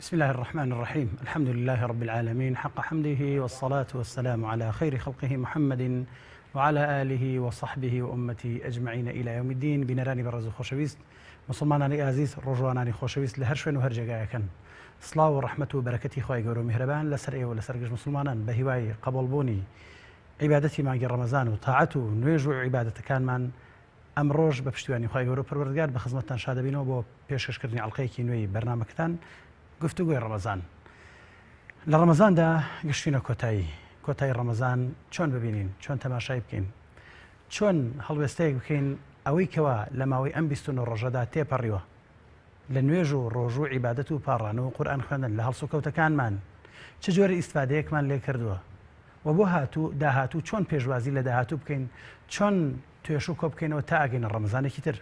بسم الله الرحمن الرحيم. الحمد لله رب العالمين حق حمده، والصلاة والسلام على خير خلقه محمد وعلى آله وصحبه وأمته أجمعين إلى يوم الدين. بنراني برز خوشويست مسلمانانی عزیز، ڕۆژوانانی خۆشەویست لە هەر شوێن و هەر جێگایەکەن. سڵاو و ڕەحمەت و بەرەکەتی خوای گەورە و میهرەبان لەسەر ئێوە لەسەر گشت مسلمانان بە هیوای قبوڵبوونی عیبادەتی مانگی ڕەمەزان و تاعەت و نوێژ و عیبادەتەکانمان ئەمڕۆژ بە پشتیوانی خوای گەورە و پەروەردگار بە خزمەتتان شادەبینەوە بۆ پێشکەشکردنی ئەڵقەیەکی نوێی بەرنامەکەتان گفتوگۆی ڕەمەزان. لە ڕەمەزاندا گشتینە کۆتایی ڕەمەزان چۆن ببینین، چۆن تەماشای بکەین، چۆن هەڵوێستەیەک بکەین ئەوەی کەوا لە ماوەی ئەم 29 ڕۆژەدا تێپەڕیوە لە نوێژ و ڕۆژ و عیبادەت و پاڕانەوە و قورئان خوێندن لە هەڵسوکەوتەکانمان چ جۆرە ئیسفادەیەکمان لێ کردووە و بۆ داهاتوو چۆن پێشوازی لە داهاتوو بکەین، چۆن توێش و کۆ بکەینەوە تا ئاگەینە ڕەمەزانێکی تر،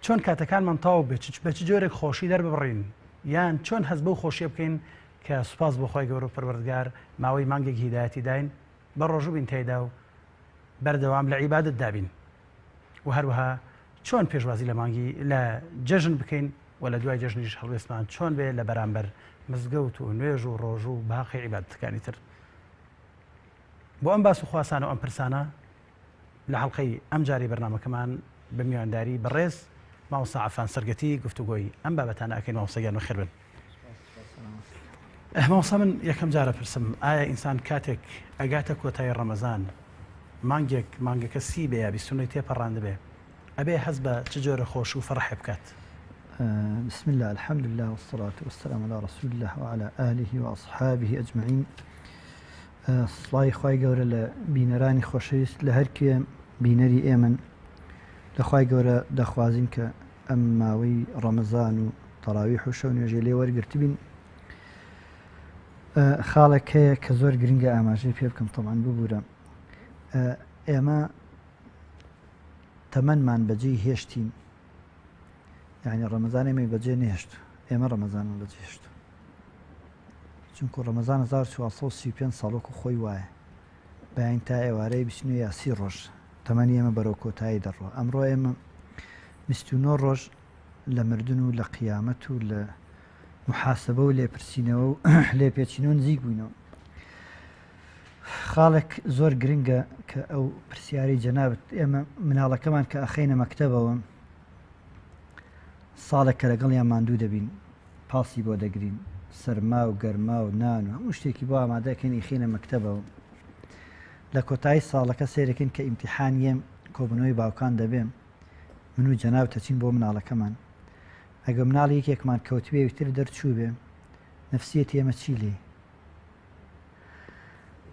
چۆن کاتەکانمان تاو بێت بە چ جۆرێک خۆشی دەربڕین، یان چۆن هەست بەو خۆشیە بکەین کە سوپاس بۆ خۆی گەورە و پەروەردگار ماوەی مانگێک هیدایەتی داین بە ڕۆژوو بین تێیدا و بەردەوام لە عیبادەت دابین، و هەروەها چۆن پێشوازی لە مانگی لە جەژن بکەین و لە دوای جەژنیش هەڵوێستمان چۆن بێ لە بەرامبەر مزگەوت و نوێژ و ڕۆژ و باقی عیبادەتەکانی تر. بۆ ئەم باس و خواسانە و ئەم پرسانە لە حەڵقەی ئەم جاری بەرنامەکەمان بە میوانداری بەڕێز مامۆستا عەفان سەرگەتی گفتوگۆی ئەم بابەتانە ئەکەین. مامۆستاگیان بەخێر بن. مامۆستا من یەکەم جارە پرسم، ئایا ئینسان کاتێک ئەگاتە کۆتایی ڕەمەزان مانگەکە سی بێ یا 29 تێپەڕاندە بێ، ئەبێ حەز بە چ جۆرە خۆش و فەرحێ بکات؟ بسم الله الحمد لله والصلاة والسلام على رسول الله وعلى آله وأصحابه أجمعين. سڵای خوای گەورە لە بینەرانی خۆشەویست لە هەرکێ بینەری ئێمن لە خوای گەورە دەخوازین کە ئەم ماوەی ڕەمەزان و تەراویح و شەو نوێژێ لێ وەرگرت بین. خاڵێک هەیە کە زۆر گرنگە ئاماژەی پێ بکەم، تەمان ببوورە ئێمە تەمەنمان بەجێی هێشتین، یعنی ڕەمەزان ئێمەی بەجێ نێشت، ئێمە ڕەمەزانمان بەجێ هێشت، چونکو ڕەمەزان 1435 ساڵۆک و خۆی وایە بەیان تا ئێوارەی 29 یا 30 ڕۆژ تەمەنی ئێمە بەرەو کۆتایی دەڕۆ. ئەمڕۆ ئێمە 29 ڕۆژ لە مردن و لە قیامەت و لە محاسبە و لێپرسینەوە و لێپێچینەوە نزیک بووینەوە. خاڵێک زۆر گرنگە کە ئەو پرسیاری جەنابەت ئێمە مناڵەکەمان کە ئەخەینە مەکتەبەوە ساڵێک کە لەگەڵیان ماندوو دەبین، پاسی بۆ دەگرین، سەرما و گەرما و نان و هەموو شتێکی بۆ ئامادەکەین ئیخینە مەکتەبەوە. لە کۆتایی ساڵەکە سێرەکەین کە ئیمتیحانیەم کۆبنەوەی باوکان دەبێم، من و جەناب دەچین بۆ مناڵەکەمان. ئەگە مناڵ یەکێکمان کەوتبێ وتر دەرچوو بێ، نەفسیەتی ئێمە چی لێ؟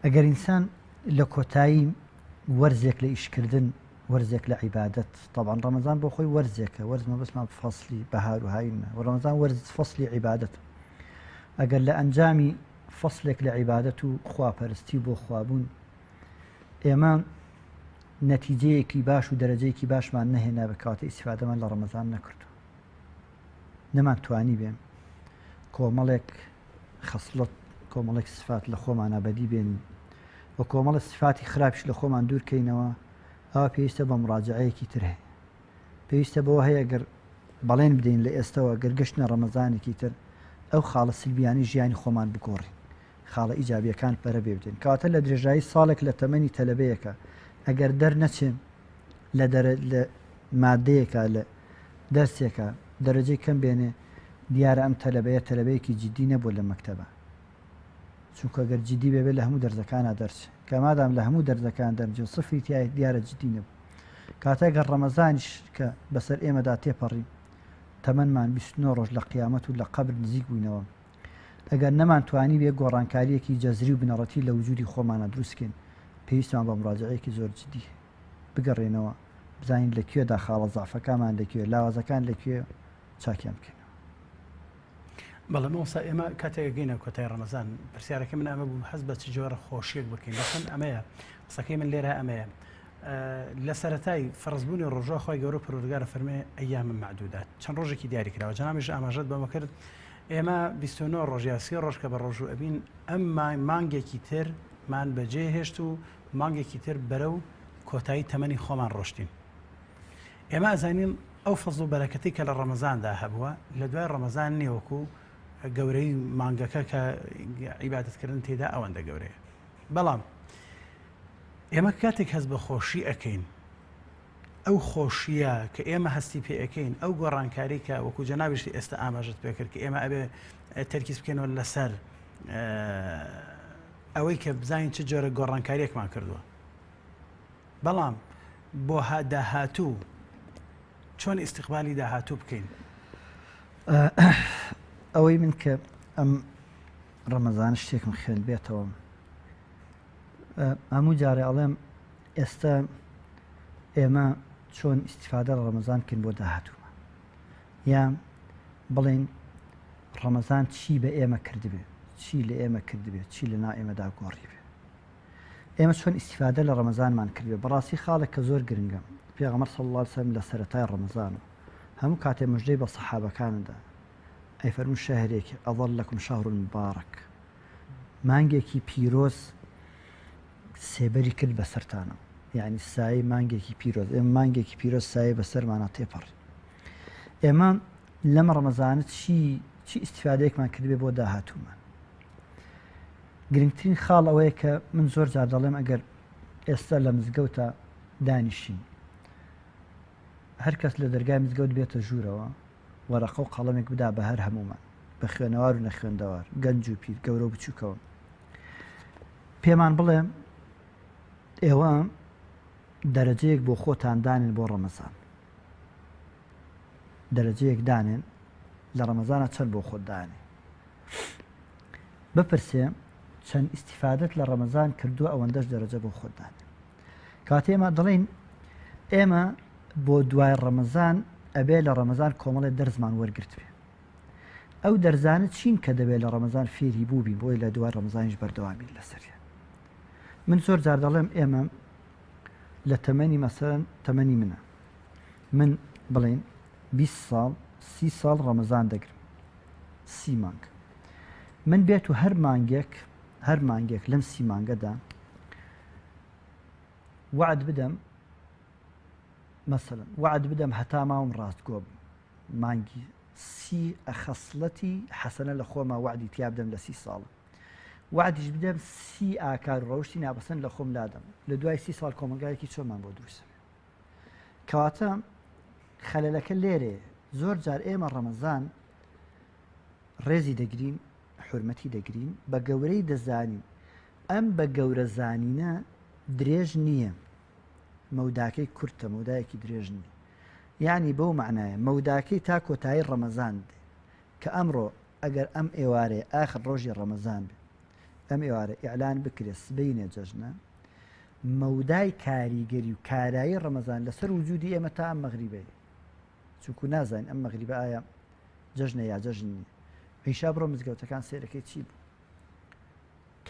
ئەگەر ئینسان لە کۆتایی وەرزێک لە ئیشکردن، وەرزێک لە عیبادەت، طبعاً ڕەمەزان بۆ خۆی وەرزێکە، وەرز مەبەستمان فەسلی بەهار و هاینە، و ڕەمەزان وەرز فەسلی عیبادەت. ئەگەر لە ئەنجامی فەسلێک لە عیبادەت و خواپەرستی بۆ خوابوون ئێمە نەتیجەیەکی باش و دەرەجەیەکی باشمان نەهێنا بە کاتە ئیسیفادەمان لە ڕەمەزان نەکردو، نەمان توانی بێن کۆمەڵێک خەسڵەت، کۆمەڵێک سفات لە خۆمان ئابەدی بێنین و کۆمەڵە سفاتی خراپش لە خۆمان دوورکەینەوە. ئەوە پێویستە بە مڕاجعەیەکی تر هەیە، پێویستە بەوە هەیە گەر بەڵێن بدەین لە ئێستەوە گەرگەشتنە ڕەمەزانێکی تر ئەو خاڵە سلبیانی ژیانی خۆمان بگۆڕین، خاڵە ئیجابیەکان پەرە بێ بدەین. کەواتە لە درێژایی ساڵێک لە تەمەنی تەلەبەیەکە ئەگەر دەرنەچێن لە مادەیەکە لە دەرسێکە دەرەجەی کەم بێنێ، دیارە ئەم تەلەبەیەکی جددی نەبوو لە مەکتەبە، چونکە گەر جددی بێ لە هەموو دەرزەکانە دەرچێت، کەمادام لە هەموو دەرزەکان دەرجێ سفری تای دیارە جددی نەبوو. کاتە گەر ڕەمەزانیش کە بەسەر ئێمەدا تێپەڕی تەمەنمان 29 ڕۆژ لە قیامەت و لە قەبر نزیک بووینەوە، ئەگەر نەمان توانی بێ گۆڕانکاریەکی جەزری و بنەڕەتی لە وجودی خۆمانە دروستکەین، پێویستمان بە مڕاجعەیەکی زۆر جددی بگەڕێنەوە، بزانین لەکوێدا خاڵە زەعفەکانمان لەکوێ، لاوازەکان لەکوێ، چاکیان بکەینەوە. بەڵێ مامۆستا ئێمە کاتێک گەینە کۆتایی ڕەمەزان پرسیارەکە من ئەمە بوو حەز بە چ جۆرە خۆشیێک بکەین. بەخەن ئەمەیە قسەکەی من لێرە ئەمەیە، لە سەرەتای فەرزبوونی ڕۆژە خۆی گەورە پەروەردگارە فەرمێ ئەیامە معدودات، چەند ڕۆژێکی دیاری کراوە، جەنابیش ئاماژەت بەمە کرد ئێمە 29 ڕۆژ یا 30 ڕۆژ کە بە ڕۆژوو ئەبین ئەم مانگێکی تر مان بەجێ هێشت و مانگێکی تر بەرەو کۆتایی تەمەنی خۆمان ڕۆشتین. ئێمە ئەزانین ئەو فەزڵ و بەرەکەتی کە لە ڕەمەزاندا هەبووە لە دوای ڕەمەزان نیوەکو گەورەی مانگەکە کە عیبادەتکردن تێدا ئەوەندە گەورەیە. بەڵام ئێمە کاتێک هەست بە خۆشی ئەەکەین، ئەو خۆشیە کە ئێمە هەستی پێ ئەەکەین، ئەو گۆڕانکاری کە وەکو جەنابیشی ئێستا ئاماژت پێکرد کە ئێمە ئەبێ تەرکیز بکەینەوە لەسەر ئەوەی کە بزانین چ جۆرە گۆڕانکاریەکمان کردووە. بەڵام بۆ داهاتوو چۆن ئیستیقبالی داهاتوو بکەین؟ ئەوەی من کە ئەم ڕەمەزان شتێکم خوێن بێتەوە، هەموو جارێ ئەڵێم ئێستا ئێمە چۆن ئیسیفادە لە ڕەمەزان بکەین بۆ داهاتوومە، یان بڵێن ڕەمەزان چی بە ئێمە کردبێ، چی لە ئێمە کردبێ، چی لە نا ئێمەدا گۆڕی بێ، ئێمە چۆن ئیسیفادە لە ڕەمەزانمان کردبێ. بەڕاستی خاڵێک کە زۆر گرنگە. پێغەمبەر صلی الله علیه و سلم لە سەرەتای ڕەمەزان هەموو کاتێ موژدەی بە سەحابەکاندا ئەیفەرموو شەهرێکی ئەظەلەکم شەهڕ مبارەک، مانگێکی پیرۆز سێبەری کرد بە سەرتانە، یعنی سایه مانگێکی پیرۆز، ئێمە مانگێکی پیرۆز سایه بەسەرمانە تێپەڕ. ئێمە لەم ڕەمەزانە چی ئیسیفادەیەکمان کردبێ بۆ داهاتوومان. گرنگترین خاڵ ئەوەیە کە من زۆر جار دەڵێم ئەگەر ئێستا لە مزگەوتە دانیشین، هەر کەس لە دەرگای مزگەوت بێتە ژوورەوە وەرەقە و قەڵەمێک بدا بە هەر هەمومان، بە خوێنەوار و نەخوێندەوار، گەنج و پیر، گەورە و بچووکەوە، پێمان بڵێ ئێوە دەرەجەیەک بۆ خۆتان دانێن بۆ ڕەمەزان، دەرەجەیەک دانێن لە ڕەمەزانە چەند بۆ خۆت دانێ، بپرسێ چەند ئیسیفادەت لە ڕەمەزان کردووە ئەوەندەش دەرەجە بۆ خۆت دانێ. کاتێ ئێمە دەڵێن ئێمە بۆ دوای ڕەمەزان ئەبێ لە ڕەمەزان کۆمەڵێ دەرزمان وەرگرت بێ، ئەو دەرزانە چین کە دەبێت لە ڕەمەزان فێری بووبین بۆی لە دوای ڕەمەزانیش بەردەوامی لەسەریە. من زۆر جار دەڵێم ئێمە لە تەمەنی مەسەرەن تەمەنی منە، من بڵێن 20 ساڵ 30 ساڵ ڕەمەزان دەگرم، 30 مانگ، من بێت و هەر مانگێک لەم 30 مانگەدا وعد بدەم، مەسەلەن وعد بدەم هەتا ماوم ڕاستگۆ بم، مانگی 30 خەسڵەتی حەسەنە لە خۆما وعدی تیا بدەم لە 30 ساڵ، وعدیش بدەم 30 ئاکار و ڕەوشتی ناپەسەند لە خۆم لادەم، لە دوای 30 ساڵ کۆمەلگایەکی چۆنمان بۆ دروست بێ. کەواتە خەلەلەکە لێرێ زۆر جار ئێمە ڕەمەزان ڕێزی دەگرین، حورمەتی دەگرین، بە گەورەی دەزانین ئەم بە گەورە زانینە درێژ نییە، مەوداکەی کورتە، مەودایەکی درێژ نییە، یعنی بەو معنایە مەوداکەی تا کۆتایی ڕەمەزان دێ کە ئەمڕۆ ئەگەر ئەم ئێوارێ ئاخر ڕۆژی ڕەمەزان بێ، ئەم ئێوارە ئیعلان بکرێت سبەینە جەژنە، مەودای کاریگەری و کارایی ڕەمەزان لەسەر وجودی ئێمە تا ئەم مەغریبەیە، چونکو نازانین ئەم مەغریبە ئایا جەژنە یا جەژن نییە. ئیشا بڕۆ مزگەوتەکان سێرەکەی چی بوو؟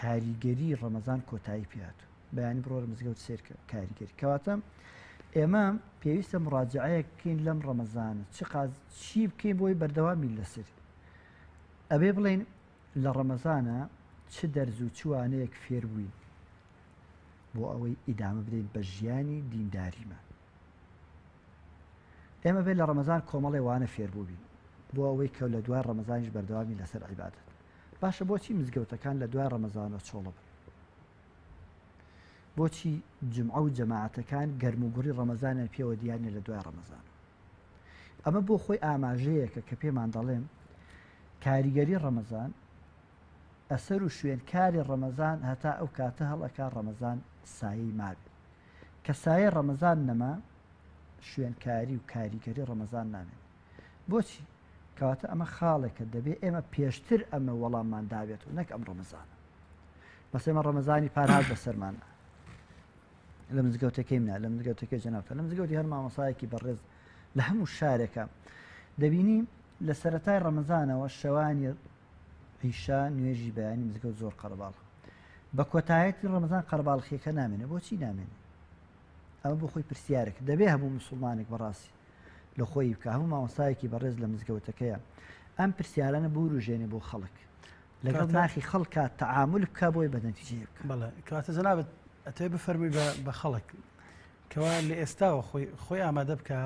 کاریگەری ڕەمەزان کۆتایی پێهاتوو، بەیانی بڕۆ لە مزگەوت سێرکە کاریگەری. کەواتە ئێمە پێویستە مڕاجعەیە بکەین لەم ڕەمەزانە، چی بکەین بۆی بەردەوامی لەسەر، ئەبێ بڵێن لە ڕەمەزانە چ دەرز و چوانەیەک فێر بووین بۆ ئەوەی ئیدامە بدەین بە ژیانی دینداریمان. ئێمە بێت لە ڕەمەزان کۆمەڵێ وانە فێر بووبین بۆ ئەوەی کە لە دوای ڕەمەزانیش بەردەوامی لەسەر عیبادەت. باشە بۆچی مزگەوتەکان لە دوای ڕەمەزانە چۆڵە بن؟ بۆچی جمعە و جەماعەتەکان گەرم و گوڕی ڕەمەزانیان پێوە دیارنێ لە دوای ڕەمەزان؟ ئەمە بۆ خۆی ئاماژەیەکە کە پێمان دەڵێن کاریگەری ڕەمەزان، ئەسەر و شوێن کاری ڕەمەزان هەتا ئەو کاتە هەڵەکە ڕەمەزان سایەی مابێت، کە سایە ڕەمەزان نەما شوێنکاری و کاریگەری ڕەمەزان نامێت. بۆچی؟ کەواتە ئەمە خاڵێکە دەبێت ئێمە پێشتر ئەمە وەڵاممان دابێت و نەک ئەم ڕەمەزانە. بەس ئێمە ڕەمەزانی پارهات بەسەرمانە، لە مزگەوتەکەی منە، لە مزگەوتەکەی جەنابتە، لە مزگەوتی هەر مامۆسایەکی بەڕێز لە هەموو شارێکە دەبینی لە سەرەتای ڕەمەزانەوە شەوانی عیشا نوێژی بەیانی مزگەوت زۆر قەرەباڵ، بە کۆتایەتی ڕەمەزان قەرەباڵخیەکە نامێنێ. بۆچی نامێنێ؟ ئەمە بۆ خۆی پرسیارێک دەبێ هەموو مسلمانێک بەڕاستی لە خۆی بکە، هەموو مامۆسایەکی بەڕێز لە مزگەوتەکەیە ئەم پرسیارانە بوروژێنێ بۆ خەڵک، لەگەڵ ناخی خەڵکە تەعامل بکە بۆی بە نەتیجەیە بکە. بەڵێ کەواتە جەنابەت ئەتوێ بفەرمووی بە خەڵک کەوا لە ئێستاوە خۆی ئامادە بکە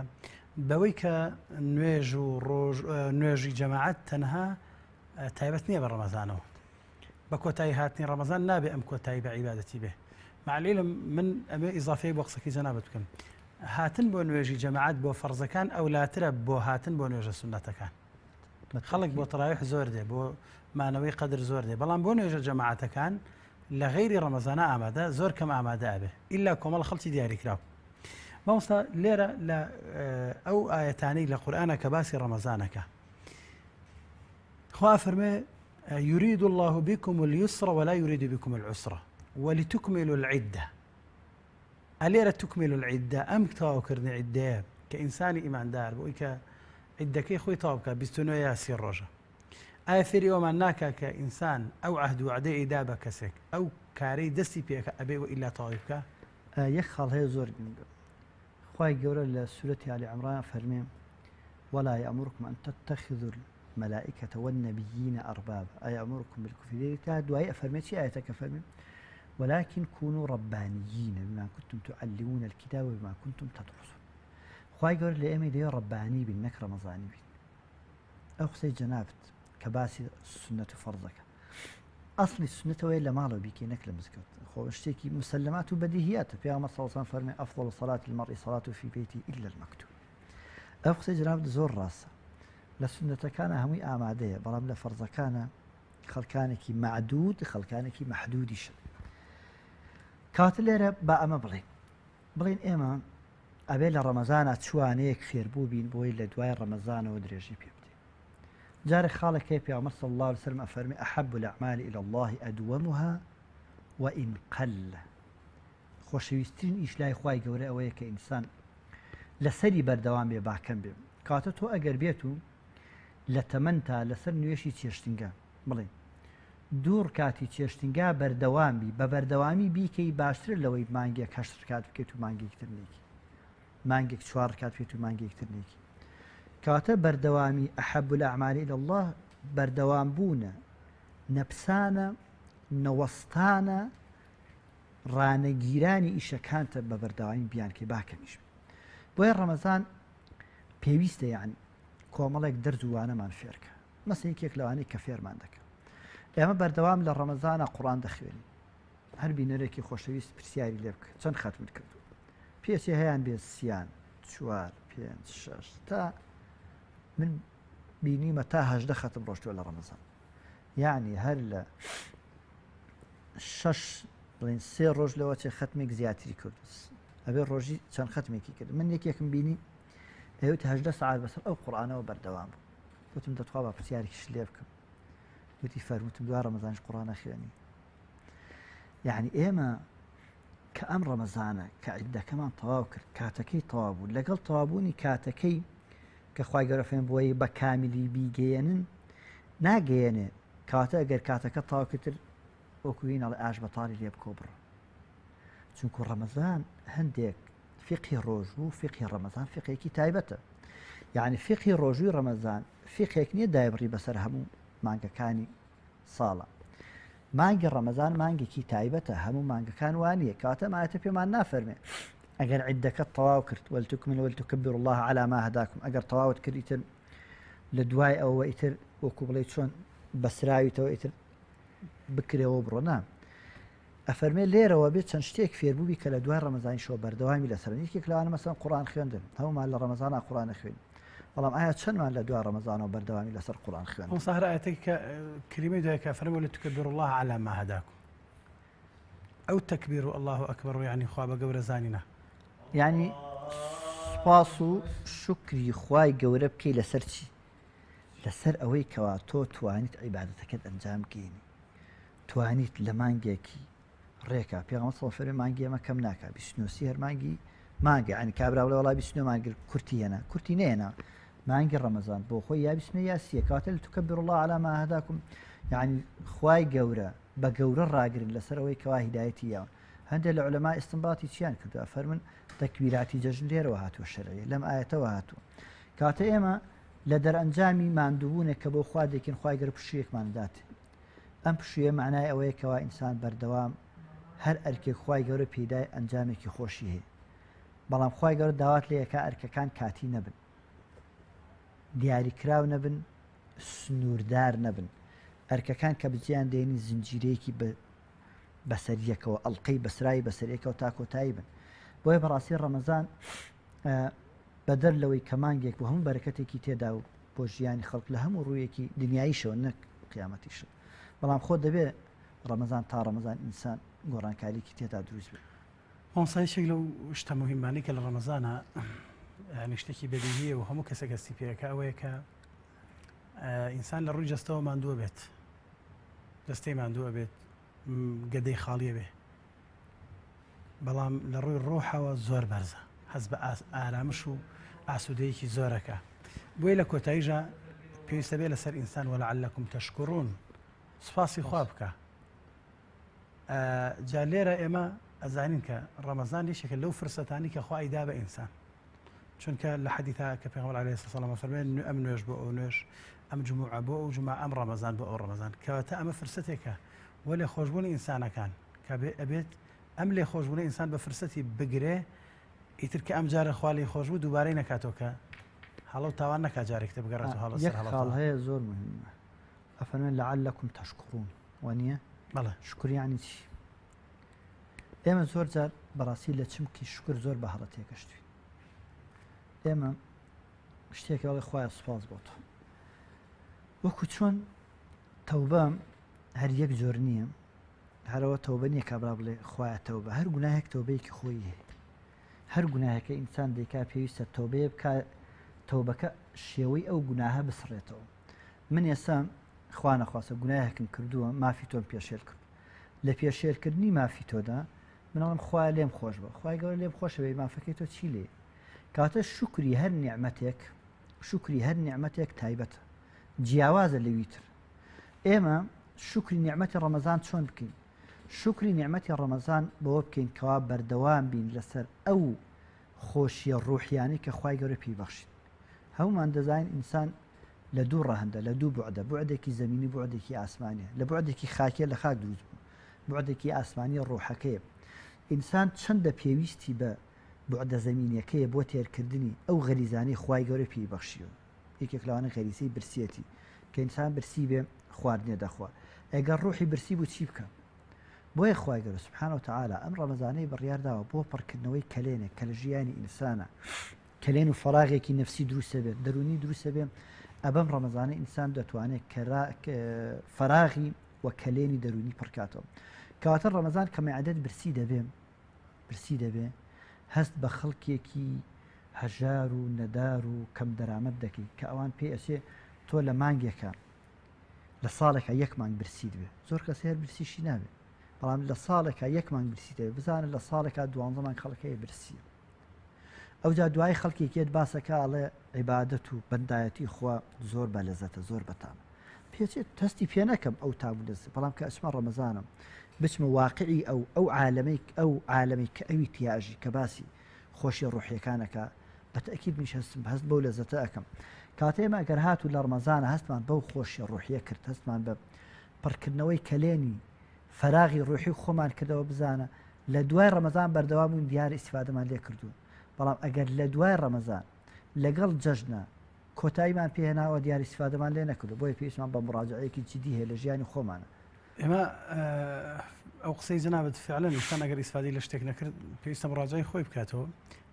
بەوەی کە نوێژ و ڕۆژ نوێژی جەماعەت تەنها تایبەت نییە بە ڕەمەزانەوە بە کۆتایی هاتنی ڕەمەزان نابێ ئەم کۆتایی بە عیبادەتی بێ معلێلم من ئەمێ ئیزافەی بۆ قسەکی جەنابەت بکەم هاتن بۆ نوێژی جەماعەت بۆ فەرزەکان ئەولاترە بۆ هاتن بۆ نوێژە سونەتەکان خەڵک بۆ تەراویح زۆر دێ بۆ مانەوەی قەدر زۆر دێ بەڵام بۆ نوێژە جەماعەتەکان لە غەیری ڕەمەزانە ئامادە زۆر کەم ئامادە ئابێ ئیلا کۆمەڵ خەڵکی دیاریکراوە مامۆستا لێرە لە ئەو ئاەتانەی لە قورئانە کە باسی ڕەمەزانەکە خوا فەرمێ يريد الله بكم اليسر ولا يريد بكم العسر ولتكملوا العدة أليرة تكمل العدة أم تاوكرني عدة كإنسان إيمان دار بويك عدة كي خوي طابك بستنو ياسير رجا آخر يوم أنك كإنسان أو عهد وعدي إدابة كسك أو كاري دستي بيك أبي وإلا طائبك يخال هي زور خواهي قولة لسورة آل عمران فرمين ولا يأمركم أن تتخذوا الملائكة والنبيين أربابا أي أمركم بالكفر دعاء فرمين شيء آياتك فرمين ولكن كونوا ربانيين بما كنتم تعلمون الكتاب وبما كنتم تدرسون خواهي قولة لأمي دي رباني بالنك رمضاني بين أخسي جنابت كباسي السنة فرضك أصل السنة وإلا ما له بيكي نكلة مسكت خو اشتكي مسلمات وبديهيات في عمر صلى الله عليه وسلم فرمي أفضل صلاة المرء صلاة في بيتي إلا المكتوب أخسي جنابت زور راسة لسنة كان همي آمادية برام لفرض كان خلكانك معدود خلكانك محدود شد كاتليرة بقى ما بلين إما أبي لرمضان تشوانيك فيربو بين بوي لدواي رمضان ودريجي بيبدي جاري خالك كيف يا عمر صلى الله عليه وسلم أفرمي أحب الأعمال إلى الله أدومها وإن قل خوشويسترين إيش لا يخواي قوري أوي كإنسان لسري بردوام بي باكم بي كاتتو أقر بيتو لتمنتا لسر نويشي تيشتنگا بلين دوور کاتی چێشتنگا بەردەوامی بە بەردەوامی بیکەی باشتر لەوەی مانگێک 8 کات بکەیت و مانگێکتر نێکی مانگێک 4 کات بێت و مانگێکتر نێکی کاتە بەردەوامی ئەحەب الأعمال إلى الله بەردەوام بوونە نەپسانە نەوەستانە ڕانەگیرانی ئیشەکانتە بە بەردەوامی بیانکەی باکەمیش بۆیە ڕەمەزان پێویستە یعنی کۆمەڵێک دەرز و وانەمان فێرکە مەسەڵەن یەکێک لەوانەی کە فێرمان دەکەن ئێمە بەردەوام لە ڕەمەزانە قورئان دەخوێنین هەر بینەرێکی خۆشەویست پرسیاری لێ بکە چەند ختمت کردو پێچی هەیان بێ 3 4 5 6 تا من بینیمە تا 18 ختم ڕۆشتووە لە ڕەمەزان یعنی هەر لە 6 بڵین 3 ڕۆژ لەوە چێ ختمێک زیاتری کرد ئەبێ ڕۆژی چەند ختمێکی کرد من یەکێکم بینی ئەوێت 18 ساعت بەسەر ئەو قورئانەوە بەردەوام بوو وتم دەتخوا بە پرسیارێکیش لێ بکەم وتی فەرمووتم دوای ڕەمەزانش قورئان نەخوێنی یعنی ئێمە کە ئەم ڕەمەزانە کە عیدەکەمان تەواو کرد کاتەکەی تەواو بوو لەگەڵ تەوابوونی کاتەکەی کە خوای گەورە فێرم بۆی بە کامیلی بیگەێنن ناگەیەنێ کاتە ئەگەر کاتەکە تەواو کردتر وەکوین ئەڵێ ئاش بەتاڵی لێ بکۆ بڕە چونکو ڕەمەزان هەندێک فقهی ڕۆژوو فقهی ڕەمەزان فقهێکی تایبەتە یعنی فقهی ڕۆژووی ڕەمەزان فقهێک نییە دایبڕی بەسەر هەموو مانگەکانی ساڵە مانگی ڕەمەزان مانگێکی تایبەتە هەموو مانگەکان وانییە کاتە مایەتە پێمان نافەرمێ ئەگەر عیدەکەت تەواو کرد ولتکملوا ولتکبروا الله على ما هداكم ئەگەر تەواوت کرد ئیتر لە دوای ئەوە ئیتر وەکو بڵێ چۆن بەسراویتەوە ئیتر بکرێەوە بڕۆ نا ئەفەرمێ لێرەوە بێت چەند شتێک فێربووبی کە لە دوای ڕەمەزانی شۆ بەردەوامی لەسەر یەکێک لەوانە مەسەڵەن قورئان خوێندن هەمومان لە ڕەمەزانە قورئان نەخوێنین بەڵام ئایا چەندمان لە دوای ڕەمەزانەوە بەردەوامی لەسەر قورئان خوێندن ئەو ساهر ئاەتێک کە کلمەی دوای کە فەرمووە لتکبروا الله على ما هداكم ئەو تەکبیر و الله ئەکبەر و یعنی خوا بە گەورە زانینە یعنی سوپاس و شکری خوای گەورە بکەی لەسەر چی لەسەر ئەوەی کەوا تۆ توانیت عیبادەتەکەت ئەنجام بگەینی توانیت لە مانگێکی ڕێکا پێغەمبەر سەڵ فەرمێ مانگی ئەمە کەم ناکا 29 هەر مانگی مانگە ینی کابرا بڵێ وەڵای 29 مانگی کورتی هێنا کورتی نێنا مانگی ڕەمەزان بۆ خۆی یا 29 یا 30 کاتە لتکبروا الله على ما هداكم یعنی خوای گەورە بە گەورە ڕاگرن لەسەر ئەوەی کەوا هیدایەتی یاوە هەندێک لە عولەما ئیستنباطی چیان کردووە فەرمن تەکبیراتی جەژن لێرەوە هاتووە شەرعیە لەم ئایەتەوە هاتووە کاتە ئێمە لە دەرئەنجامی ماندووبوونێک کە بۆ خوا دەکەین خوای گەورە پشوویەکمان داتێ ئەم پشوویە معنای ئەوەیە کەوا ئینسان بەردەوام هەر ئەرکێک خوای گەورە پێدای ئەنجامێکی خۆشی هەیە بەڵام خوای گەورە داوات لێ یەکا ئەرکەکان کاتی نەبن دیاریکراو نەبن سنووردار نەبن ئەرکەکان کە بجیان دێنی زنجیرەیەکی بەسەریەکەوە ئەڵلقەی بەسرایی بەسەریەکەوە تا کۆتایی بن بۆیە بەڕاستی ڕەمەزان بەدەر لەوەی کە مانگێک بۆ هەموو بەرەکەتێکی تێدا و بۆ ژیانی خەڵک لە هەموو ڕوویەکی دنیاییشەوە نەک قیامەتیشە بەڵام خۆ دەبێت ڕەمەزان تا ڕەمەزان ئینسان گۆڕانکاریکی تێدا دروست بێت مۆسایشێک لەو شتە مهمانی کە لە ڕەمەزانە نیشتێکی بەدیهیە و هەموو کەسێک هەستی پێەکە ئەوەیە کە ئینسان لە ڕووی جەستەوە ماندووە بێت دەستەی ماندووە بێت گەدەی خاڵیە بێ بەڵام لە ڕووی ڕۆحەوە زۆر بەرزە هەز بە ئارامش و ئاسوودەیەکی زۆرەکە بۆی لە کۆتاییژە پێویستە بێ لەسەر ئینسان وەلعەلەکم تەشکوڕون سوپاسی خوا بکە جا لێرە ئێمە ئەزانین کە ڕەمەزان یەکێکە لەو فرسەتانی کە خوا ئیدا بە ئینسان چونکە لە حەدیثا کە پێغەمبەر عەلەیهی سەلام فەرمێن ئەم نوێژ بۆ ئەو نوێژ ئەم جموعە بۆ ئەو جمعە ئەم ڕەمەزان بۆ ئەو ڕەمەزان کەواتە ئەمە فرسەتێکە وە لێ خۆشبوونی ئینسانەکان کە ئەبێت ئەم لێ خۆشبوونی ئینسان بە فرسەتی بگرێ ئیتر کە ئەم جارە خوا لێ خۆشبوو دووبارەی نەکاتەوە کە هەڵە و تاوان نەکات جارێکتە بگەڕێتەوە هەڵە یەک خاڵ هەیە زۆر مهمە ئەفەرمێن لەعەلەکم تەشکوڕون وانییە بەڵێ شکر یعنی چی ئێمە زۆر جار بەڕاستی لە چمکی شکر زۆر بە هەڵە تێگەشتوین ئێمە شتێکی وەڵی خوایە سوپاس بۆ تۆ وەکو چۆن تەوبە هەر یەک جۆر نییە هەرەوە تەوبە نییە کابرا بڵێ خوایە تەوبە هەر گوناهێک تەوبەیەکی خۆی هەیە هەر گوناهەکە ئینسان دەیکا پێویستە تەوبەیە بکە تەوبەکە شێوەی ئەو گوناهە بسڕێتەوە من ئێستا خوا نەخواسە گوناهێکم کردووە مافی تۆم پێشێل کرد لە پێشێلکردنی مافی تۆدا منەڵم خوای لێم خۆش بە خوای گەورە لێم خۆشە بێ مافەکەی تۆ چی لێ کاتە شکری هەر نیعمەتێک تایبەتە جیاوازە لەویتر ئێمە شکری نیعمەتی ڕەمەزان چۆن بکەین شکری نیعمەتی ڕەمەزان بەوە بکەین کەوا بەردەوام بین لەسەر ئەو خۆشیە ڕوحیانی کە خوای گەورە پێی بەخشین هەمومان دەزانین ئینسان لە دوو ڕەهەندە لە دوو بوعدە بوعدێکی زەمینی بوعدێکی ئاسمانیە لە بوعدێکی خاکێ لە خاک دروست بوو بوعدێکی ئاسمانی ڕوحەکەیە ئینسان چەندە پێویستی بە بوعدە زەمینیەکەیە بۆ تێرکردنی ئەو غەریزانەی خوای گەورە پێی بەخشیوە یەکێک لەوانە غەریزەی برسیەتی کە ئینسان برسی بێ خواردنێ دەخوا ئەگەر ڕوحی برسی بوو چی بکە بۆیە خوای گەورە سوبحانە و تەعالە ئەم ڕەمەزانەی بڕیارداوە بۆ پڕکردنەوەی کەلێنێک کە لە ژیانی ئینسانە کەلێن و فەراغێکی نەفسی دروستە بێت دەرونی دروستە بێ ئەبەم ڕەمەزانە ئینسان دەتوانێت فەراغی و کەلێنی دەرونی پڕکاتەوە کەواتە ڕەمەزان کە مەعدەت برسی دەبێ هەست بە خەڵکێکی هەژار و نەدار و کەم دەرامەت دەکەی کە ئەوان پێ ئەسێ تۆ لە مانگێکە لە ساڵێکە یەک مانگ برسی دەبێ زۆر کەس هەر برسیشی نابێت بەڵام لە ساڵێکە یەک مانگ برسی دەبێت بزانە لە ساڵێکە 12 مانگ خەڵکەیە برسیە ئەوجا دوای خەڵکێکێت باسەکە ئەڵێ عیبادەت و بەندایەتی خوا زۆر بە لەزەتە زۆر بەتامە پێچێت تەستی پێ نەکەم ئەو تابوو لەزە بەڵام کە ئەچمە ڕەمەزانم بچمە واقعی ئەو عالەمەی کە ئەوی تیاژی کە باسی خۆشی ڕوحیەکانەکە بەتەکید میش هەست بەو لەزەتە ئەەکەم کاتێمە ئەگەر هات و لە ڕەمەزانە هەستمان بەو خۆشی ڕوحیە کرد هەستمان بە پڕکردنەوەی کەلێنی فەراغی ڕوحی خۆمان کردەوە بزانە لە دوای ڕەمەزان بەردەوام بووین دیارە ئیسفادەمان لێ کردوون بەڵام ئەگەر لە دوای ڕەمەزان لەگەڵ جەژنە کۆتاییمان پێهێناوە دیاری ئیسفادەمان لێ نەکردو بۆیە پێویستمان بە مراجعەیەکی جدی هەیە لە ژیانی خۆمانە ئێمە ئەو قسەی جەنابەت فعلەن ئینسان ئەگەر ئیسفادی لە شتێک نەکرد پێویستە مراجعەی خۆی بکاتەوە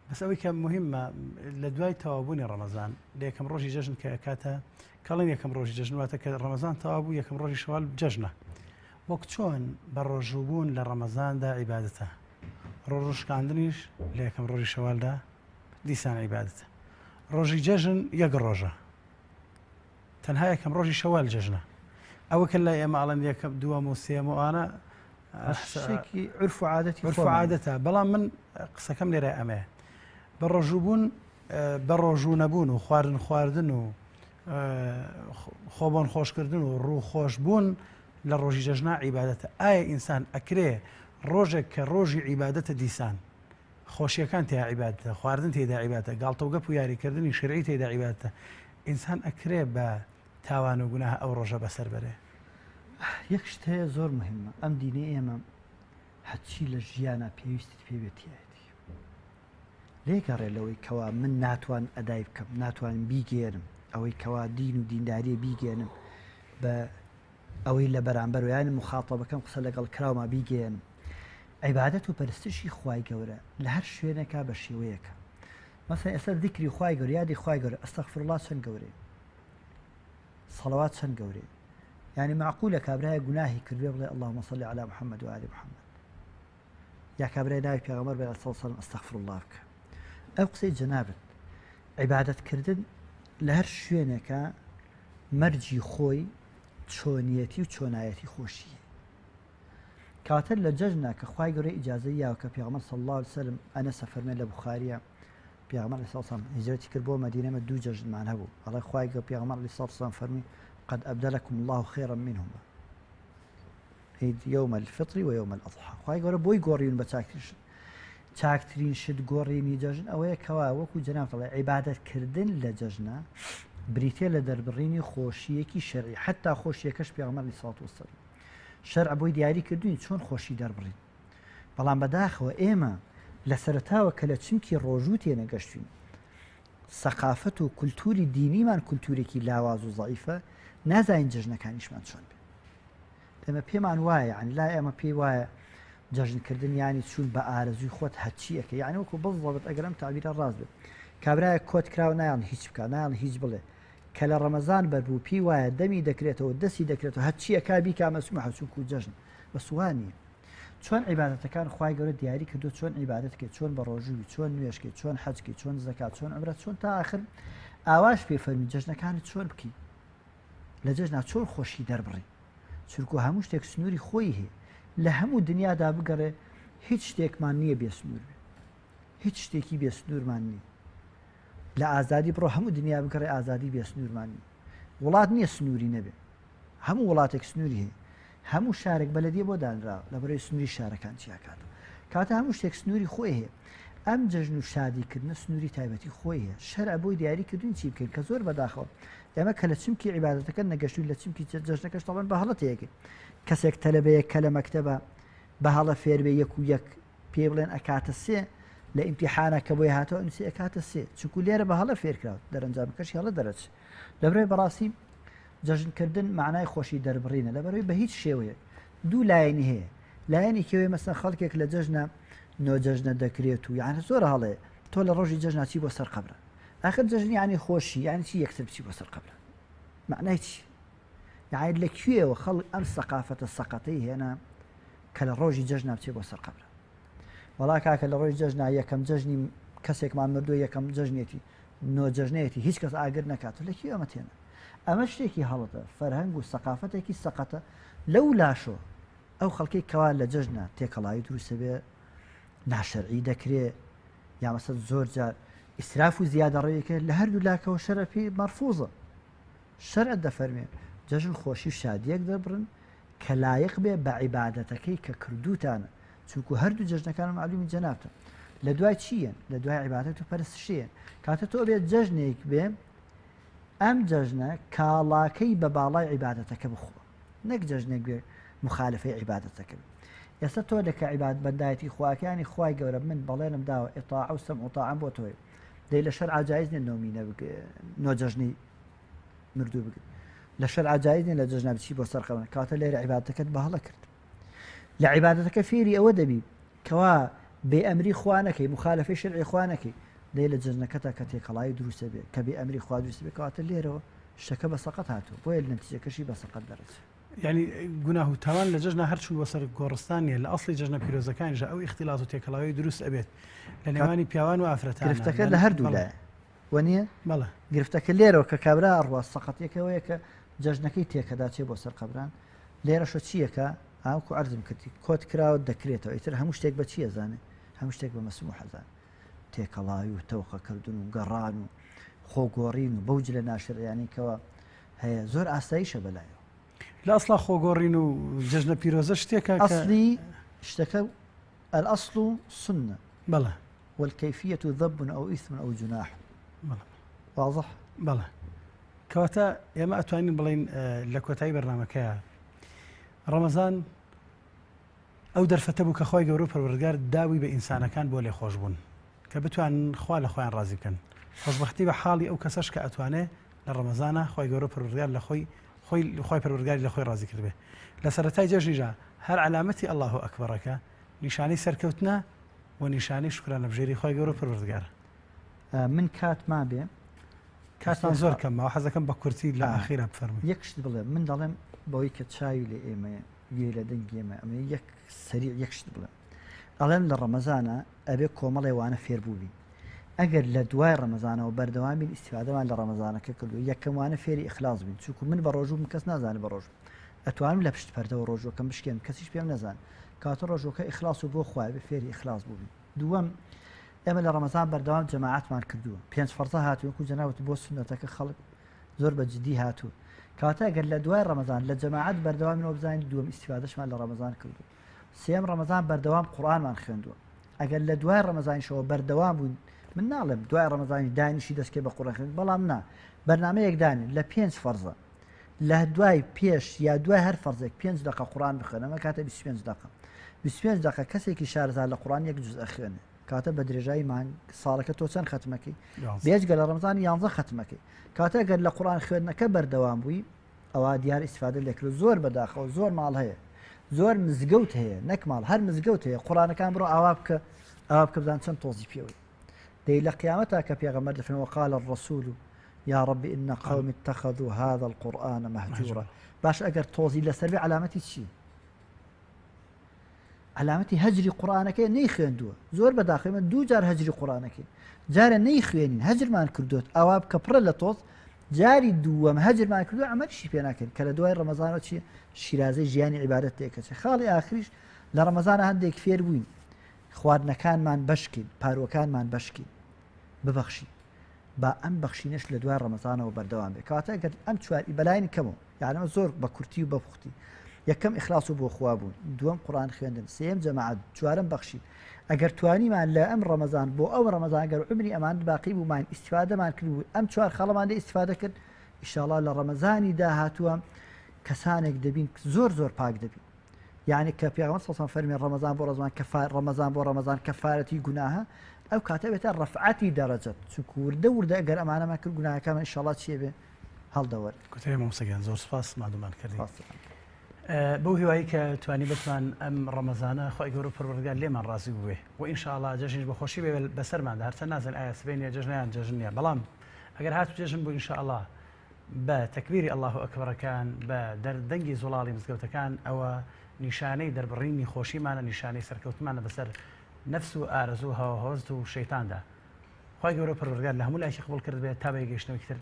بەس ئەوەی کە مهمە لە دوای تەوابوونی ڕەمەزان لە یەکەم ڕۆژی جەژن کە کاتە کاڵین یەکەم ڕۆژی جەژن واتە کە ڕەمەزان تەوابوو یەکەم ڕۆژی شەوال جەژنە وەک چۆن بە ڕۆژووبوون لە ڕەمەزاندا عیبادەتە ڕۆژشکاندنیش لە یەکەم ڕۆژی شەوالدا دیسان عیبادەتە ڕۆژی جەژن یەک ڕۆژە تەنها یەکەم ڕۆژی شەوال جەژنە ئەوە کە لە ئێمە ئاڵەن یەکەم دووەم و سێم و ئانە شتێکی عرف و عادەتە بەڵام من قسەکەم لێرە ئەمێ بە ڕۆژووبوون بە ڕۆژوو نەبوون و خواردن و خۆبۆن خۆشکردن و ڕوو خۆش بوون لە ڕۆژی جەژنا عیبادەتە ئایا ئینسان ئەکرێ ڕۆژێک کە ڕۆژی عیبادەتە دیسان خۆشیەکان تێدا عیبادەتە خواردن تێدا عیبادەتە گاڵتەوگەپ و یاریکردنی شرعی تێدا عیبادەتە ئینسان ئەکرێ بە تاوان و گوناه ئەو ڕۆژە بەسەر بەرێ یەک شت هەیە زۆر مهمە ئەم دینێ ئێمە هەچی لە ژیانە پێویستت پێوێتیایەتی لێگەڕێ لەوەی کەوا من ناتوان ئەدای بکەم ناتوانم بیگێرم ئەوەی کەوا دین و دینداریە بیگێنم بە ئەوەی لە بەرامبەر و یانی مخاتەبەکەم قسە لەگەڵ کراومە بیگەێن عیبادەت و پەرستشی خوای گەورە لە هەر شوێنێکا بە شێوەیەکە مەسەڵەن ئێستا ذیکری خوای گەورە یادی خوای گەورە ئەستەغفیرڵڵاه چەند گەورەیە سەڵەوات چەند گەورەیە یعنی معقولە کابرایە گوناهی کردوێ بڵێ اللهم صل على محمد و آل محمد یا کابرای ناوی پێغەمبەر بێ صلی الله علیه و سلم ئەستەغفیرڵڵاه بکە ئەو قسەی جەنابەت عیبادەتکردن لە هەر شوێنێکە مەرجی خۆی چۆنیەتی و چۆنایەتی خۆشیە کاتە لە جەژنە کە خوای گەورەی ئیجازەی یاوە کە پێغەمبەر صلی الله علیه و سلم ئەنەسە فەرمێ لە بوخاریە پێغەمبەر عەلەیهی سەلام هیجرەتی کرد بۆ مەدینە دوو جەژنمان هەبوو ئەڵێ خوای گەورە پێغەمبەر عەلەیهی سەلام فەرمی قد أبدلكم الله خيرا منهما عيد يوم الفطر ويوم الأضحى خوای گەورە بۆی گۆڕین بە چاکترین شت گۆڕینی جەژن ئەوەیە کەوا وەکو جەناب دەڵێ عیبادەتکردن لە جەژنە بریتێ لە دەربڕینی خۆشیەکی شەرعی حتا خۆشیەکەش پێغەمبەر عەلەیهی سەڵات وەسەلام شەرع بۆی دیاری کردوین چۆن خۆشی دەربڕین بەڵام بەداخەوە ئێمە لە سەرەتاوە کە لە چمکی ڕۆژوو تێنەگەشتوین سەقافەت و کولتوری دینیمان کولتورێکی لاواز و زەعیفە نازانین جەژنەکانیشمان چۆن بێ ئێمە پێمان وایە یعنی لا ئێمە پێی وایە جەژنکردن ینی چوون بە ئارەزوی خۆت هەرچیەکە یعنی وەکو بڵڵەبێت ئەگەرم تابیرە ڕاست بێت کابرایە کۆت کراوە نایان هیچ بکە نایان هیچ بڵێ کە لە ڕەمەزان بەربوو پێی وایە دەمی دەکرێتەوە دەستی دەکرێتەوە هەرچیەکە بیکا مەسموحە چونکو جەژن بە سوانیە چۆن عیبادەتەکان خوای گەورە دیاری کردو چۆن عیبادەتکە چۆن بە ڕۆژووی چۆن نوێشکە چۆن حەجکە چۆن زەکات چۆن عومرە چۆن تا ئاخر ئاواش پێ فەرمی جەژنەکانت چۆن بکەی لە جەژنا چۆن خۆشی دەربڕی چونکو هەموو شتێک سنووری خۆی هەیە لە هەموو دنیادا بگەڕێ هیچ شتێکمان نییە بێ سنوور بێ هیچ شتێکی بێ سنوورمان نییە لە ئازادی بڕۆ هەموو دنیا بگەڕێ ئازادی بێ سنوورمان نییە وڵات نییە سنووری نەبێ هەموو وڵاتێک سنووری هەیە هەموو شارێک بەلەدیە بۆ دانراوە لە بەرەوەی سنووری شارەکان چیاکاتە کاتە هەموو شتێک سنووری خۆی هەیە ئەم جەژن و شادیکردنە سنووری تایبەتی خۆی هەیە شەرع بۆی دیاری کردوین چی بکەین کە زۆر بەداخەوە ئێمە کە لە چمکی عیبادەتەکە نەگەشتوین لە چمکی جەژنەکەش تەڵەن بە هەڵەتەیەکێ کەسێک تەلەبەیەک کە لە مەکتەبە بە هەڵە فێربێ یەک و یەک پێ بڵێن ئەکاتە سێ لە ئیمتیحانە کە بۆی هاتەوە ئەنووسی ئەکاتە سێ چونکو لێرە بە هەڵە فێرکراوە دەرەنجامەکەشی هەڵە دەرەچ لەبەرەوەی بەڕاستی جەژنکردن معنای خۆشی دەربڕینە لەبەرەوەی بە هیچ شێوەیە دوو لایەنی هەیە لایەنی کێوەیە مەسەن خەڵکێک لە جەژنە نۆ جەژنە دەکرێت و یعنی زۆر هەڵەیە تۆ لە ڕۆژی جەژنا چی بۆ سەر قەبرە ئاخر جەژن یعنی خۆشی یعنی چی یەکسەر بچی بۆ سەر قەبرە معنای چی یعنی لەکوێوە خەڵک ئەم سەقافەتە سەقەتەی هێنا کە لە ڕۆژی جەژنا بچێ بۆ سەر قەبرە وەڵا کاکە لە ڕۆژی جەژنا یەکەم جەژنی کەسێکمان مردووە یەکەم جەژنێتی نۆ جەژنێتی هیچ کەس ئاگر نەکات لەکوێ ئەمە تێنە ئەمە شتێکی هەڵەتە فەرهەنگ و سەقافەتێکی سەقەتە لەو لاشۆ ئەو خەڵکی کەوا لە جەژنە تێکەڵایی دروستە بێ ناشەرعی دەکرێت یا مەسەڵ زۆر جار ئیسراف و زیادە ڕێیەکە لە هەردوو لاکەوە شەرع پێی مەرفوزە شەرع دەفەرمێ جەژن خۆشی و شادیەک دەبڕن کە لایق بێ بە عیبادەتەکەی کە کردوتانە چونکو هەردوو جەژنەکان معلومی جەنابتە لە دوای چیەن لە دوای عیبادەت و پەرستشیەن کاتە تۆ بێت جەژنێک بێ ئەم جەژنە کاڵاکەی بە باڵای عیبادەتەکە بخۆ نەک جەژنێک بێ مخالفەی عیبادەتەکە ئێستا تۆ لەکە عیبادەت بەندایەتی خواکانی خوای گەورە من بەڵێنم داوە ئیطاع و سەمع و طاعەم بۆ تۆی دەی لە شەرع جایز نیە نۆمینە نۆ جەژنی مردوو بگرت لە شەرع جایز نیە لە جەژنا بچی بۆ سەر قەبر کاتە لێرە عیبادەتەکەت بەهەڵە کرد لە عیبادەتەکە فێری ئەوە دەبی کەوا بێ ئەمری خوا نەکەی مخالفەی شەرعی خوا نەکەی دەی لە جەژنەکەتا کە تێکەڵایی دروستە بێ کە بێ ئەمری خوا دروستە بێ کەواتە لێرەوە شتەکە بە سەقەت هاتووە بۆیە نەتیجەکەشی بە سەقەت دەرەچێت يعني گوناه و تاوان لە جەژنە هەرچوو بەسەر گۆڕستانیە لە ئەسڵی جەژنە پیرۆزەکانیژە ئەو اختیلاات و تێکەڵاوی دروست ئەبێت لە نێوانی پیاوان و ئافرەتان گرفتەکە لە هەردوو لایە وەنیە بەڵێ گرفتەکە لێرەوە کە کابرا ئەڕوا سەقەتێکەوەیە کە جەژنەکەی تێکەدا چێ بۆ سەر قەبران لێرەشە چیەکە ئاوکو عەرزم کردی کۆت کراوە دەکرێتەوە ئیتر هەموو شتێک بە چیە زانێ هەموو شتێک بە مەسموح حەزان تێکەڵاوی و تەوقەکردن و گەڕان و خۆگۆڕین و بەوج لە ناشرعیانێکەوە هەیە زۆر ئاساییشە بەلایەوە لە ئەسڵا خۆگۆڕین و جەژنە پیرۆزە شتێکە ئەسڵی شتەکە الأصل سنة بەڵێ والكيفية ذنب أو إثم أو جناح واضح بەڵێ کەواتە ئێمە ئەتوانین بڵین لە کۆتایی بەرنامەکەیە ڕەمەزان ئەو دەرفەتە بوو کە خۆی گەورە و پەروەردگار داوی بە ئینسانەکان بۆ لێ خۆش بوون کە بتوانن خوا لە خۆیان ڕازی بکەن خۆشبەختی بە حاڵی ئەو کەسەش کە ئەتوانێ لە ڕەمەزانە خۆی گەورە و پەروەردگار لە خۆی خۆی پەروەردگاری لە خۆی ڕازی کردبێ لە سەرەتای جەژنیژە هەر علامەتی الله ئەکبەرەکە نیشانەی سەرکەوتنە و نیشانەی شکرانە بژێری خۆی گەورە پەروەردگار من کات ما بێ کاتان زۆر کەمەوە حەزەکەم بە کورتی لە ئاخیرا بفەرمووی یەکشت بڵێ من دەڵێم بەوەی کە چاوی لە ئێمەیە گوێ لە دەنگی ئێمە ئەمە یەک سەریع یەکشت بڵێم ئەڵێم لە ڕەمەزانە ئەبێ کۆمەڵێ وانە فێربووبی ئەگەر لە دوای ڕەمەزانەوە بەردەوامین ئیسیفادەمان لە ڕەمەزانەکە کردو یەکەم وانە فێری ئیخلاص بین چونکو من بە ڕۆژوو کەس نازانێت بە ڕۆژ ئەتوانم لە پشت پەردەوە ڕۆژۆکەم بشکێن کەسیش پێم نەزان کاتە ڕۆژۆکە ئیخلاص و بۆ خوای بە فێری ئیخلاص بووبین دووەم ئێمە لە ڕەمەزان بەردەوام جەماعەتمان کردووە 5 فەرزە هاتووە و جەناوت بۆ سنەتەکە خەڵک زۆر بە جدی هاتووە کاتە ئەگەر لە دوای ڕەمەزان لە جەماعەت بەردەوامینەوە بزانین دووەم ئیسیفادەشمان لە ڕەمەزان کردو سێم ڕەمەزان بەردەوام قورئانمان خوێندووە ئەگەر لە دوای ڕەمەزانیشەوە بەردەوام بوون من ناڵێم دوای ڕەمەزانی دانیشی دەستکە بە قورئان خوێندن بەڵام نا بەرنامەیەک دانین لە 5 فەرزە لە دوای پێش یا دوای هەر فەرزێک 5 دقیقە قورئان بخوێن ئەمە کاتە 25 دقیقە 25 دقیقە کەسێکی شارەزار لە قورئان یەک جوز ئەخوێنێ کاتە بە درێژایی مانگ ساڵەکە تۆ چەند ختمەکەی بێجگە لە ڕەمەزان 11 ختمەکەی کاتە گەر لە قورئان خوێندنەکە بەردەوام بووی ئەوە دیار ئیسفادە لێکرد زۆر بەداخەوە زۆر ماڵ هەیە زۆر مزگەوت هەیە نەک ماڵ هەر مزگەوت هەیە قورئانەکان بڕۆ ئاوا بکە بزان چەند تۆزی پێوەی دەی لە قیامەتا کە پێغەمبەر دەفرمێ وقال الرسول يا رب إن قوم اتخذوا هذا القرآن مهجورا باش ئەگەر تۆزی لەسەر بێ علامەتی چی علامەتی هەجری قورئانەکەی نەیخوێندووە زۆر بەداخەوە من دوو جار هەجری قورئانەکەی جارە نەیخوێنین هەجرمان کردوت ئەوا بکە پڕە لە تۆز جاری دووەم هەجرمان کردو ئەمەشی پێ ناکەین کە لە دوای ڕەمەزانەوە چی شیرازەی ژیانی عیبادەت تێکەچێ خاڵی ئاخریش لە ڕەمەزانە هەندێک فێر بووین خواردنەکانمان بەشکین پارۆکانمان بەشکین ببەخشین با ئەم بەخشینەش لە دوای ڕەمەزانەوە بەردەوام بێ کاتە گەر ئەم چواری بەلاینی کەمەوە یعنی زۆر بە کورتی و بەپوختی یەکەم ئیخلاص و بۆ خوا بوون دووەم قورئان خوێندن سێم جەماعەت چوارەم بەخشین ئەگەر توانیمان لە ئەم ڕەمەزان بۆ ئەو ڕەمەزان گەر عمری ئەمان باقی بوومان ئیسیفادەمان کردبوو ئەم چوار خاڵەمان لێ ئیسیفادە کرد ئینشاءڵڵا لە ڕەمەزانی داهاتووە کەسانێک دەبین زۆر زۆر پاک دەبین یعنی کە پێغەمبەر صلی الله علیه و ڕەمەزان بۆ ڕەمەزان بۆ ڕەمەزان کەفارەتی گوناهە ئەو کاتە بێتە ڕەفعەتی دەرەجەت چونکە وردە وردە ئەگەر ئەمانەمان کرد گوناهەکەمان ئینشاءڵڵا چیە بێ هەڵدەوەرد کوتەی مامۆستاگیان زۆر سپاس مادومان کردی بەو هیوایی کە توانی بتمان ئەم ڕەمەزانە خۆی گەورە پەروەردگار لێمان ڕازی بووێ و ئینشاءڵڵا جەژنیش بەخۆشی بێ بەسەرماندا هەرچەند نازانین ئایا سبەینە جەژنیان جەژنیە بەڵام ئەگەر هاتو جەژن بوو ئینشاءڵڵا بە تەکبیری الله ئەکبەرەکان بە دەنگی زوڵاڵی مزگەوتەکان ئەوە نیشانەی دەربڕینی خۆشیمانە نیشانەی سەرکەوتمانە بەسەر نەفس و ئارەزوو هەوەهۆست و شەیتاندا خۆی گەورە پەروەردگار لە هەموو لایەکی قبوڵ کرد بێت تا بە گەیشتنەوەی تر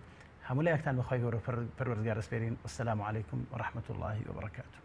هەموو لایەکتان بەخۆی گەورە پەروەردگار ئەسپێرین والسلام عەلەیکم ورحمة الله وبركاته.